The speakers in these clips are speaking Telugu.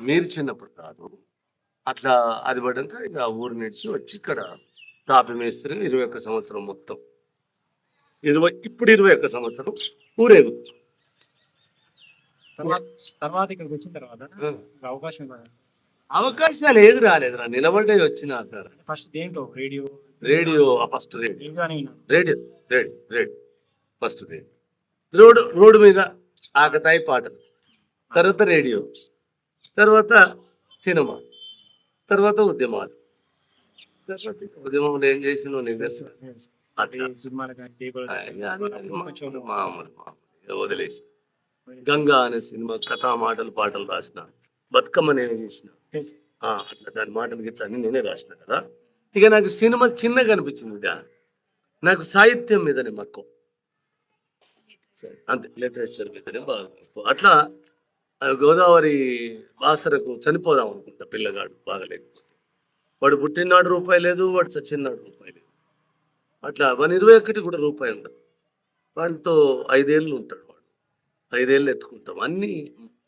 మీరు చిన్నప్పుడు కాదు. అట్లా అది పడ్డాక ఇక ఆ ఊరు నిడిచి వచ్చి ఇక్కడ తాపీ మేస్త్రి 21 సంవత్సరం మొత్తం. 21 సంవత్సరం ఊరేగుతుంది. తర్వాత తర్వాత ఇక్కడికొచ్చిన తర్వాత ఆ! అవకాశం ఇవ్వరా? అవకాశాలు ఏది రాలేదురా. నిలబడ్డయి వచ్చినా అంటారు. ఫస్ట్ దేంట్లో radio radio first radio. Radio అని విన్నాను. Radio, radio, radio. First radio. Road మీద ఆకతాయి పాటలు. తర్వాత రేడియో. తర్వాత సినిమా. తర్వాత ఉద్యమాలు. తర్వాత ఉద్యమంలో ఏం చేసినో నీకు తెలుసు. అది సినిమాలు కానీ కేబుల్ అది మామూలు వదిలేసి. గంగా అనే సినిమా కథా మాటలు పాటలు రాసిన. బతుకమ్మ నేనే చేసిన. అట్లా దాని మాటలు గిట్ల అన్ని నేనే రాసిన కదా. ఇక నాకు సినిమా చిన్నగా అనిపించింది. నాకు సాహిత్యం మీదనే మక్కువ. అంతే, లిటరేచర్ మీదనే బాగా మక్కువ. అట్లా గోదావరి బాసరకు చనిపోదాం అనుకుంటా పిల్లగాడు బాగలేకపోతే. వాడు పుట్టినాడు రూపాయి లేదు, వాడు చచ్చినాడు రూపాయి లేదు. అట్లా 21 కూడా రూపాయి ఉండదు. వాడితో 5 ఏళ్ళు ఉంటాడు వాడు. 5 ఏళ్ళు ఎత్తుకుంటాం. అన్ని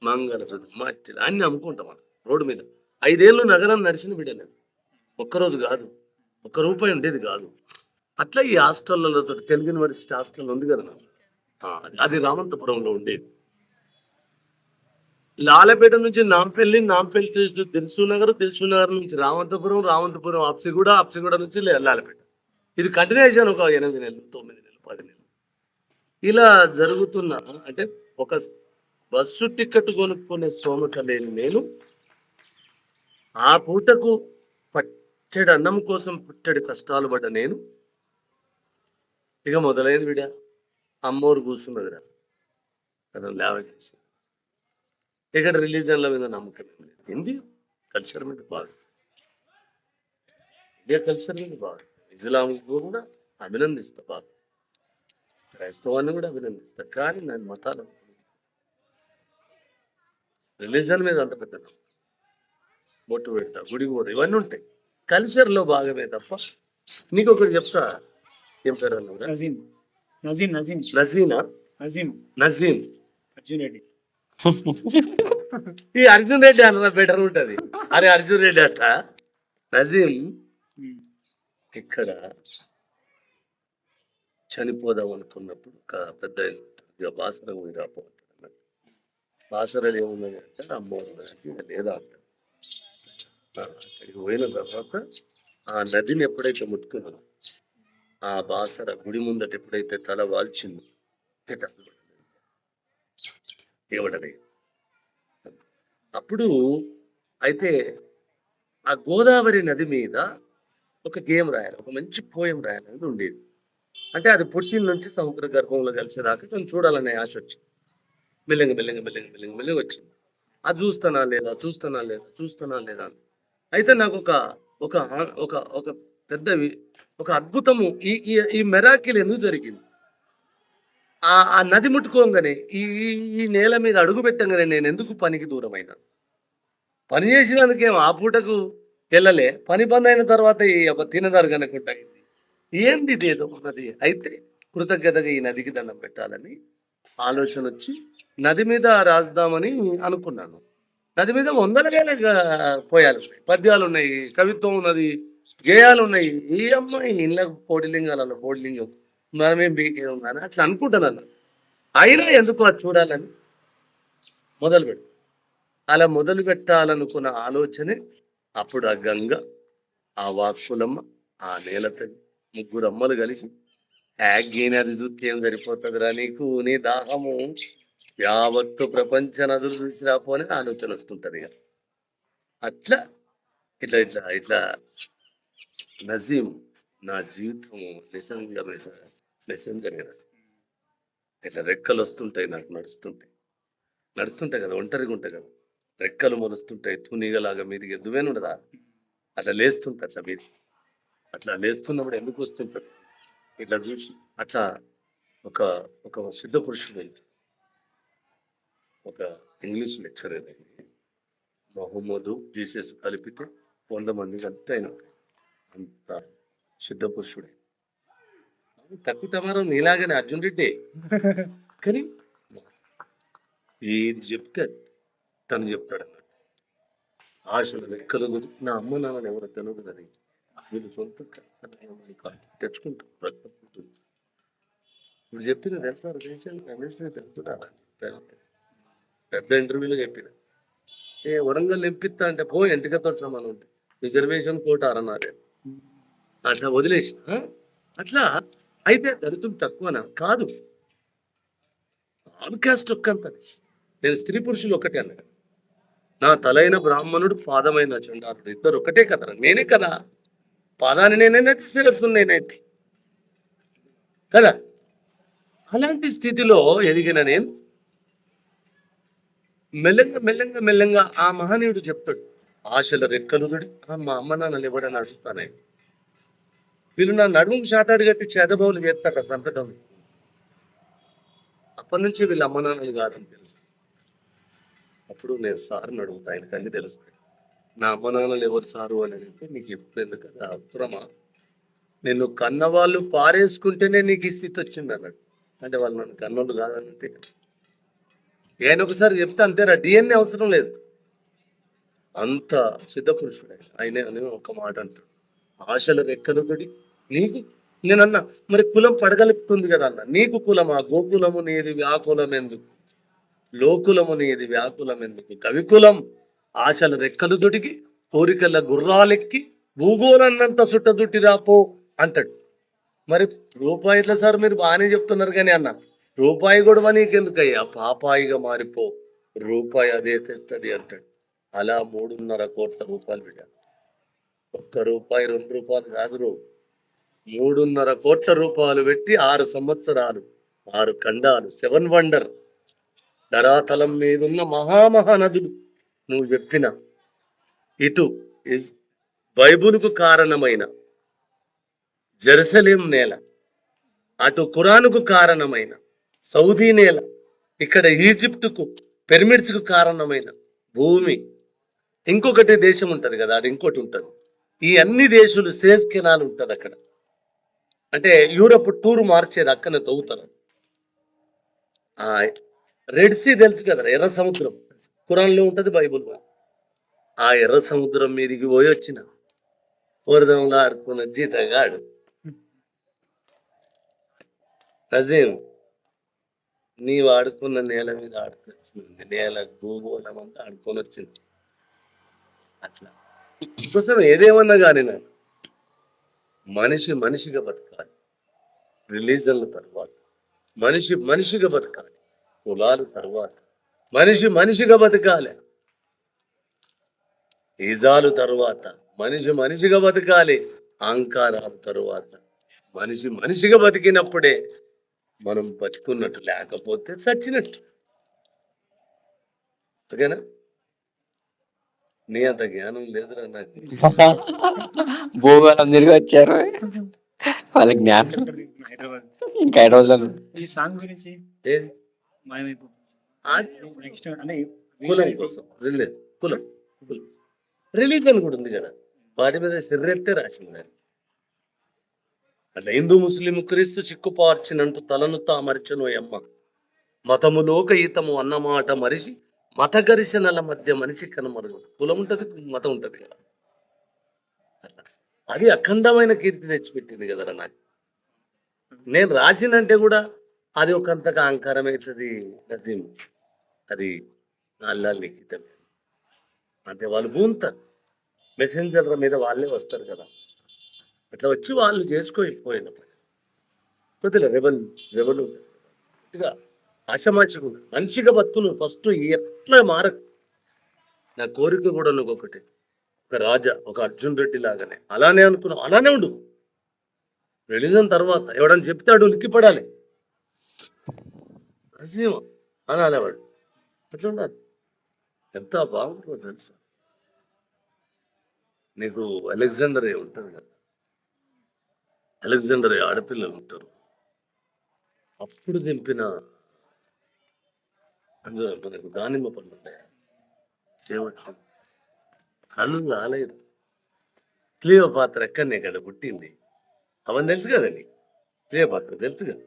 మంగళసూత్రం మట్టిలు అన్ని అమ్ముకుంటాం మనం రోడ్డు మీద. 5 ఏళ్ళు నగరం నడిచిన బిడ్డనే. ఒక్కరోజు కాదు, ₹1 ఉండేది కాదు. అట్లా ఈ హాస్టల్లో తెలుగు యూనివర్సిటీ హాస్టల్ ఉంది కదా నాకు. అది రామంతపురంలో ఉండేది. లాలపేట నుంచి నాంపల్లి, నాంపల్లి దిల్సునగర్, దిల్సునగర్ నుంచి రామంతపురం, రామంతపురం అప్సిగూడ, అప్సిగూడ నుంచి లాలపేట. ఇది కంటిన్యూషన్ ఒక 8 నెలలు, 9 నెలలు, 10 నెలలు ఇలా జరుగుతున్న. అంటే ఒక బస్సు టికెట్ కొనుక్కునే స్తోమత లేని నేను ఆ పూటకు పట్టెడు అన్నం కోసం పుట్టెడు కష్టాలు పడ్డ నేను ఇక మొదలైంది విడా. అమ్మోరు కూర్చున్నదిరా తను లేవకేసి. ఇక్కడ రిలీజన్ల మీద నమ్మకం లేదు. హిందీ కల్చర్ మీద బాగా, ఇండియా కల్చర్ మీద బాగా, ఇస్లాం కూడా అభినందిస్తా బాగా, క్రైస్తవాన్ని కూడా అభినందిస్తా. కానీ నేను మతాలు రిలీజన్ మీద అంత పెద్ద బొట్టు పెట్టా, గుడికి పోతా, ఇవన్నీ ఉంటాయి కల్చర్లో భాగమే తప్ప. నీకు ఒకటి చెప్తా. ఏం పేరు అన్నది? నజీం నజీం నజీం నజీనా? నజీం నజీం అర్జున్ రెడ్డి. ఈ అర్జున్ రెడ్డి అన్న బెటర్ ఉంటది. అరే అర్జున్ రెడ్డి అట. నజీం ఇక్కడ చనిపోదాం అనుకున్నప్పుడు ఒక పెద్ద బాసర పోయి రాపోతాడు. బాసరలు ఏమున్నది అంటే అమ్మవారు లేదా అంట. అక్కడికి పోయిన తర్వాత ఆ నదిని ఎప్పుడైతే ముట్టుకుందో, ఆ బాసర గుడి ముందట ఎప్పుడైతే తల వాల్చిందో ఏమిటది అప్పుడు అయితే ఆ గోదావరి నది మీద ఒక గేమ్ రాయాలి, ఒక మంచి పోయం రాయాలనేది ఉండేది. అంటే అది పురుషుల నుంచి సముద్ర గర్భంలో కలిసేదాకా కొంచెం చూడాలనే ఆశ వచ్చింది. మెల్లగా మెల్లగా మెల్లగా మెల్లగా మెల్లగా వచ్చింది. అది చూస్తానా లేదా, చూస్తానా లేదా, చూస్తానా లేదా అని. అయితే నాకు ఒక ఒక ఒక ఒక పెద్ద ఒక అద్భుతము ఈ ఈ మెరాకిల్ ఎందుకు జరిగింది. ఆ నది ముట్టుకోగానే ఈ ఈ నేల మీద అడుగు పెట్టంగానే నేను ఎందుకు పనికి దూరమైనా. పని చేసినందుకేమో ఆ పూటకు వెళ్ళలే, పని బంద్ అయిన తర్వాత ఈ ఒక తినదారు కనుకుంటా ఏంది ఇదేదో ఉన్నది. అయితే కృతజ్ఞతగా ఈ నదికి దండం పెట్టాలని ఆలోచన వచ్చి నది మీద రాద్దామని అనుకున్నాను. నది మీద 100,000 పోయాలు ఉన్నాయి, పద్యాలు ఉన్నాయి, కవిత్వం ఉన్నది, గేయాలు ఉన్నాయి. ఈ అమ్మాయి ఇళ్ళకు పోటీలింగాలలో పోటీలింగం మనమేం బీకే ఉందని అట్లా అనుకుంటున్నాను. అయినా ఎందుకు అది చూడాలని మొదలుపెట్టు. అలా మొదలు పెట్టాలనుకున్న ఆలోచనే అప్పుడు ఆ గంగ, ఆ వాక్కులమ్మ, ఆ నేలతల్లి, 3 అమ్మలు కలిసి అది చూస్తే ఏం సరిపోతుందిరా నీకు, నీ దాహము యావత్తు ప్రపంచ నదులు చూసి రాపోనే ఆలోచన వస్తుంటది. అట్లా ఇట్లా ఇట్లా ఇట్లా నజీం నా జీవితం నిజంగా ఇట్లా రెక్కలు వస్తుంటాయి నాకు, నడుస్తుంటాయి కదా, ఒంటరిగా ఉంటాయి కదా, రెక్కలు మొలుస్తుంటాయి, తూనీగలాగా మీదికి ఎద్దువేను ఉండదా, అట్లా లేస్తుంటా. అట్లా మీది అట్లా లేస్తున్నప్పుడు ఎందుకు వస్తుంటారు ఇట్లా చూసి. అట్లా ఒక ఒక సిద్ధ పురుషుడు, ఒక ఇంగ్లీష్ లెక్చరర్ మొహమ్మదు జీసస్ కలిపితే 100 మంది కలిపితే ఆయన అంత సిద్ధ పురుషుడే. తక్కువ తమారం నీలాగానే అర్జున్ రెడ్డి. కానీ ఏది చెప్తే తను చెప్తాడు అన్నట్టు. ఆశలు లెక్కలు నా అమ్మ నాన్నని ఎవరో తెలియదు కానీ వీళ్ళు సొంత తెచ్చుకుంటారు ప్రతి ఒక్కరు. ఇప్పుడు చెప్పిన తెలుస్తారు తెలుపుతున్నారా పెద్ద ఇంటర్వ్యూలో చెప్పిన వరంగల్ ఎంపిస్తా అంటే పో ఎంటికతో సమానం ఉంటే రిజర్వేషన్ కోట అన్నారు అట్లా వదిలేసి అట్లా అయితే దళితులు తక్కువనా కాదు, ఆల్ క్యాస్ట్ ఒక్కంత. నేను స్త్రీ పురుషులు ఒకటే అన్నాడు. నా తలైన బ్రాహ్మణుడు పాదమైన చండారుడు ఇద్దరు ఒకటే కదా, నేనే కదా పాదాన్ని నేనైతే శిరస్సు నేనైతే కదా. అలాంటి స్థితిలో ఎదిగిన నేను మెల్లంగా మెల్లంగా మెల్లంగా ఆ మహనీయుడు చెప్తాడు, ఆశల రెక్కలుదుడి మా అమ్మ నాన్నలు ఎవడని అడుగుతానే వీళ్ళు నా నడుము శాతాడు కట్టి చేదబౌలు చేస్తారు సంతకం. అప్పటి నుంచి వీళ్ళ అమ్మ నాన్నలు కాదని తెలుసు. అప్పుడు నేను సార్ని అడుగుతా, ఆయనకు అన్ని తెలుస్తాయి. నా అమ్మ నాన్నలు ఎవరు సారు అని అడిగితే నీకు చెప్పలేదు కదా అవసరమా, నేను కన్నవాళ్ళు పారేసుకుంటేనే నీకు ఈ స్థితి వచ్చింది అన్నాడు. అంటే వాళ్ళు నన్ను కన్నోళ్ళు కాదంతే. ఆయన ఒకసారి చెప్తే అంతేరా, డిఎన్ఏ అవసరం లేదు, అంత సిద్ధపురుషుడు ఆయనే అని ఒక మాట అంటాడు. ఆశల రెక్కలుడి నీకు నేనన్నా మరి కులం పడగలుపుతుంది కదా అన్న, నీకు కులమా గోకులము నీది వ్యాకులం ఎందుకు, లోకులము నీది వ్యాకులం ఎందుకు, కవికులం ఆశల రెక్కలు దొడికి కోరికల గుర్రాలెక్కి భూగోళన్నంత సుట్టదుట్టి రాపో అంటాడు. మరి రూపాయి ఎట్లా సార్ మీరు బాగానే చెప్తున్నారు కానీ అన్న రూపాయి కూడా నీకెందుకయ్యా పాపాయిగా మారిపో, రూపాయి అదే తెస్తుంది అంటాడు. అలా 3.5 కోట్ల రూపాయలు పెట్టారు. 1 రూపాయి 2 రూపాయలు కాదు, 3.5 కోట్ల రూపాయలు పెట్టి 6 సంవత్సరాలు 6 ఖండాలు 7 వండర్ ధరాతలం మీదున్న మహామహానదులు నువ్వు చెప్పిన ఇటు బైబుల్కు కారణమైన జెరూసలేం నేల, అటు ఖురానుకు కారణమైన సౌదీ నేల, ఇక్కడ ఈజిప్టుకు పిరమిడ్స్కు కారణమైన భూమి, ఇంకొకటి దేశం ఉంటుంది కదా అది ఇంకోటి ఉంటుంది. ఈ అన్ని దేశాలు సేజ్ కెనాల్ ఉంటుంది అక్కడ. అంటే యూరప్ టూర్ మార్చేది అక్కడనే తవ్వుతారు. రెడ్ సీ తెలుసు కదా, ఎర్ర సముద్రం ఖురాన్లో ఉంటుంది, బైబుల్లో. ఆ ఎర్ర సముద్రం మీదికి పోయి వచ్చిన వరదంలో ఆడుకున్న జీతగాడు నజీం, నీవు ఆడుకున్న నేల మీద ఆడుకొచ్చింది, నేల భూగోళం అంతా ఆడుకొని వచ్చింది. అట్లా కోసం ఏదేమన్నా కానీ నాకు మనిషి మనిషిగా బతకాలి, రిలీజన్ల తర్వాత మనిషి మనిషిగా బతకాలి, కులాలు తర్వాత మనిషి మనిషిగా బతకాలి, ఈజాలు తర్వాత మనిషి మనిషిగా బతకాలి, అహంకారాలు తరువాత మనిషి మనిషిగా బతికినప్పుడే మనం బతుకున్నట్టు, లేకపోతే చచ్చినట్టు. ఓకేనా? నీ అంత జ్ఞానం లేదురా నాకు. భూగోళం తిరిగి వచ్చారు వాళ్ళ జ్ఞానం. హైదరాబాద్ ఇంకా 5 రోజులు ఈ సాంగ్ గురించి ఏది? నెక్స్ట్ అంటే కులం కోసం కులం రిలీజన్ కూడా ఉంది కదా, వాటి మీద సిర్రెత్తే రాసింది. అట్లా హిందూ ముస్లిం క్రీస్తు చిక్కుపార్చినంటూ తలను తామర్చను అమ్మ, మతములోక ఈతము అన్నమాట మరిచి మత ఘర్షణల మధ్య మనిషి కనమరుగు. కులం ఉంటుంది, మతం ఉంటుంది కదా, అది అఖండమైన కీర్తి తెచ్చిపెట్టింది కదరా నాకు. నేను రాసినంటే కూడా అది ఒకంతగా అహంకారం అవుతుంది నజీం, అది అల్లా లిఖితం. అంటే వాళ్ళు భూంతారు, మెసెంజర్ల మీద వాళ్ళే వస్తారు కదా, అట్లా వచ్చి వాళ్ళు చేసుకోకపోయినప్పుడు కొద్దిగా రెబల్ ఇక ఆశమాచకు మనిషిగా బతుకులు ఫస్ట్ ఎట్లా మారకు. నా కోరిక కూడా నువ్వు ఒకటి, ఒక రాజా, ఒక అర్జున్ రెడ్డి లాగానే అలానే అనుకున్నావు, అలానే ఉండు. రిలీజన్ తర్వాత ఎవడని చెప్తాడు ఉలిక్కిపడాలి, అసీమ అనాలి వాడు, అట్లా ఉండాలి. ఎంత బాగుంటుందో తెలుసా నీకు. అలెగ్జాండర్ ఉంటుంది కదా, అలెగ్జాండర్ ఆడపిల్లలు ఉంటారు, అప్పుడు దింపిన అందులో మనకు దానిమ్మ పళ్ళు ఉంటాయి, సేవట్లు కళ్ళు రాలేదు. క్లియోపాత్ర ఎక్కడనే కదా పుట్టింది, అవన్నీ తెలుసు కదా నీకు, క్లియోపాత్ర తెలుసు కదా.